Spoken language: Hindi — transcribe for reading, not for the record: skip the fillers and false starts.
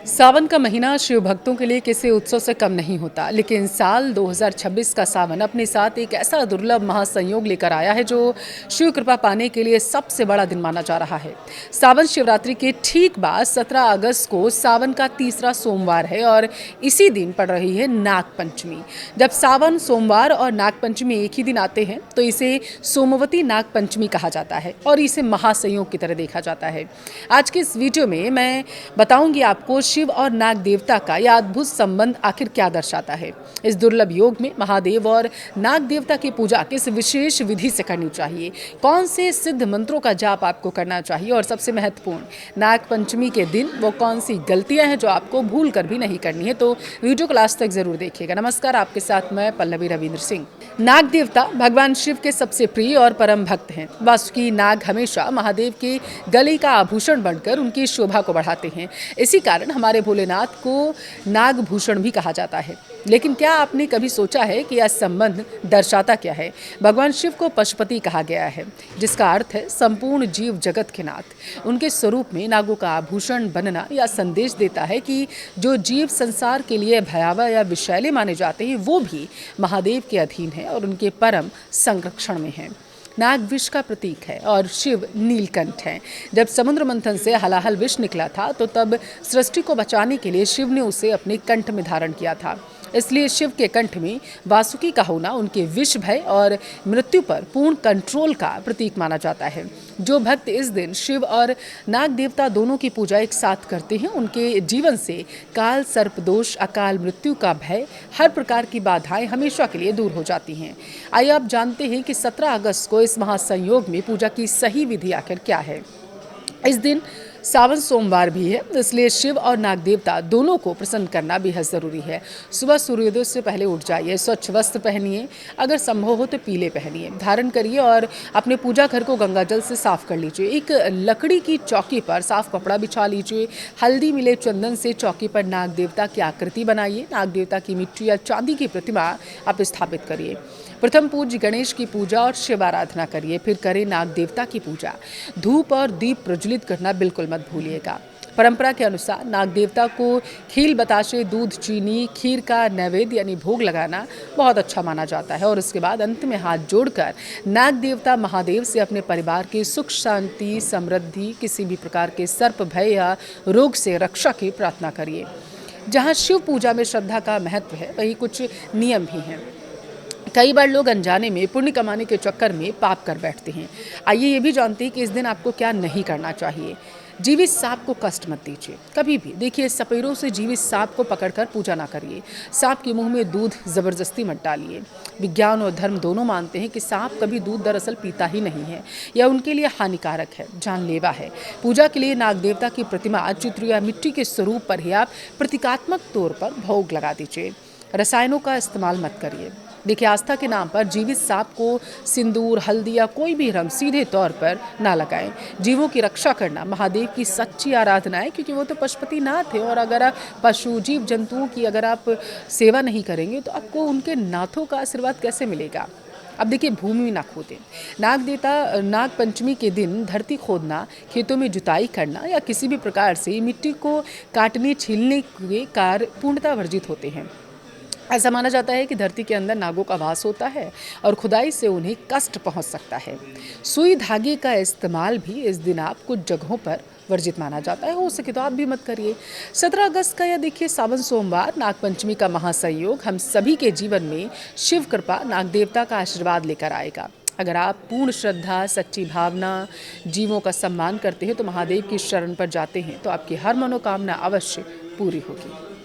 सावन का महीना शिव भक्तों के लिए किसी उत्सव से कम नहीं होता, लेकिन साल 2026 का सावन अपने साथ एक ऐसा दुर्लभ महासंयोग लेकर आया है जो शिव कृपा पाने के लिए सबसे बड़ा दिन माना जा रहा है। सावन शिवरात्रि के ठीक बाद 17 अगस्त को सावन का तीसरा सोमवार है और इसी दिन पड़ रही है नाग पंचमी। जब सावन सोमवार और नाग पंचमी एक ही दिन आते हैं तो इसे सोमवती नाग पंचमी कहा जाता है और इसे महासंयोग की तरह देखा जाता है। आज के इस वीडियो में मैं बताऊंगी आपको शिव और नाग देवता का यह अद्भुत संबंध आखिर क्या दर्शाता है। इस दुर्लभ योग में महादेव और नाग देवता की पूजा किस विशेष विधि से करनी चाहिए, कौन से सिद्ध मंत्रों का जाप आपको करना चाहिए और सबसे महत्वपूर्ण नाग पंचमी के दिन वो कौन सी गलतियां हैं जो आपको भूल कर भी नहीं करनी है। तो वीडियो को लास्ट तक जरूर देखिएगा। नमस्कार, आपके साथ मैं पल्लवी रविंद्र सिंह। नाग देवता भगवान शिव के सबसे प्रिय और परम भक्त हैं। वासुकी नाग हमेशा महादेव के गले का आभूषण बनकर उनकी शोभा को बढ़ाते हैं। इसी कारण हमारे भोलेनाथ को नागभूषण भी कहा जाता है। लेकिन क्या आपने कभी सोचा है कि यह संबंध दर्शाता क्या है? भगवान शिव को पशुपति कहा गया है, जिसका अर्थ है संपूर्ण जीव जगत के नाथ। उनके स्वरूप में नागों का आभूषण बनना यह संदेश देता है कि जो जीव संसार के लिए भयावह या विषैले माने जाते हैं वो भी महादेव के अधीन है और उनके परम संरक्षण में है। नाग विष का प्रतीक है और शिव नीलकंठ है। जब समुद्र मंथन से हलाहल विष निकला था तो तब सृष्टि को बचाने के लिए शिव ने उसे अपने कंठ में धारण किया था। इसलिए शिव के कंठ में वासुकी का होना उनके विष भय और मृत्यु पर पूर्ण कंट्रोल का प्रतीक माना जाता है। जो भक्त इस दिन शिव और नाग देवता दोनों की पूजा एक साथ करते हैं, उनके जीवन से काल सर्प दोष, अकाल मृत्यु का भय, हर प्रकार की बाधाएं हमेशा के लिए दूर हो जाती हैं। आइए आप जानते हैं कि 17 अगस्त को इस महासंयोग में पूजा की सही विधि आखिर क्या है। इस दिन सावन सोमवार भी है, इसलिए शिव और नाग देवता दोनों को प्रसन्न करना बेहद ज़रूरी है। सुबह सूर्योदय से पहले उठ जाइए, स्वच्छ वस्त्र पहनिए, अगर संभव हो तो पीले पहनिए, धारण करिए और अपने पूजा घर को गंगा जल से साफ कर लीजिए। एक लकड़ी की चौकी पर साफ कपड़ा बिछा लीजिए, हल्दी मिले चंदन से चौकी पर नाग देवता की आकृति बनाइए। नाग देवता की मिट्टी या चांदी की प्रतिमा आप स्थापित करिए। प्रथम पूज्य गणेश की पूजा और शिव आराधना करिए, फिर करें नाग देवता की पूजा। धूप और दीप प्रज्वलित करना बिल्कुल मत भूलिएगा। परंपरा के अनुसार नाग देवता को खील, बताशे, दूध, चीनी, खीर का नैवेद्य यानी भोग लगाना बहुत अच्छा माना जाता है और उसके बाद अंत में हाथ जोड़कर नाग देवता महादेव से अपने परिवार की सुख शांति, समृद्धि, किसी भी प्रकार के सर्प भय या रोग से रक्षा की प्रार्थना करिए। जहाँ शिव पूजा में श्रद्धा का महत्व है, वहीं कुछ नियम भी हैं। कई बार लोग अनजाने में पुण्य कमाने के चक्कर में पाप कर बैठते हैं। आइए ये भी जानते हैं कि इस दिन आपको क्या नहीं करना चाहिए। जीवित सांप को कष्ट मत दीजिए, कभी भी। देखिए, सपेरों से जीवित सांप को पकड़कर पूजा ना करिए। सांप के मुंह में दूध जबरदस्ती मत डालिए। विज्ञान और धर्म दोनों मानते हैं कि सांप कभी दूध दरअसल पीता ही नहीं है, यह उनके लिए हानिकारक है, जानलेवा है। पूजा के लिए नाग देवता की प्रतिमा, चित्र या मिट्टी के स्वरूप पर ही आप प्रतीकात्मक तौर पर भोग लगा दीजिए। रसायनों का इस्तेमाल मत करिए। देखिए, आस्था के नाम पर जीवित सांप को सिंदूर, हल्दी या कोई भी रंग सीधे तौर पर ना लगाएं। जीवों की रक्षा करना महादेव की सच्ची आराधना है, क्योंकि वो तो पशुपति नाथ है और अगर आप पशु, जीव जंतुओं की अगर आप सेवा नहीं करेंगे तो आपको उनके नाथों का आशीर्वाद कैसे मिलेगा। अब देखिए, भूमि ना खोदें। नाग पंचमी के दिन धरती खोदना, खेतों में जुताई करना या किसी भी प्रकार से मिट्टी को काटने, छीलने के कार्य पूर्णतः वर्जित होते हैं। ऐसा माना जाता है कि धरती के अंदर नागों का वास होता है और खुदाई से उन्हें कष्ट पहुंच सकता है। सुई धागे का इस्तेमाल भी इस दिन आप कुछ जगहों पर वर्जित माना जाता है, हो सके तो आप भी मत करिए। 17 अगस्त का यह देखिए सावन सोमवार, नाग पंचमी का महासंयोग हम सभी के जीवन में शिव कृपा, नाग देवता का आशीर्वाद लेकर आएगा। अगर आप पूर्ण श्रद्धा, सच्ची भावना, जीवों का सम्मान करते हैं तो महादेव की शरण पर जाते हैं तो आपकी हर मनोकामना अवश्य पूरी होगी।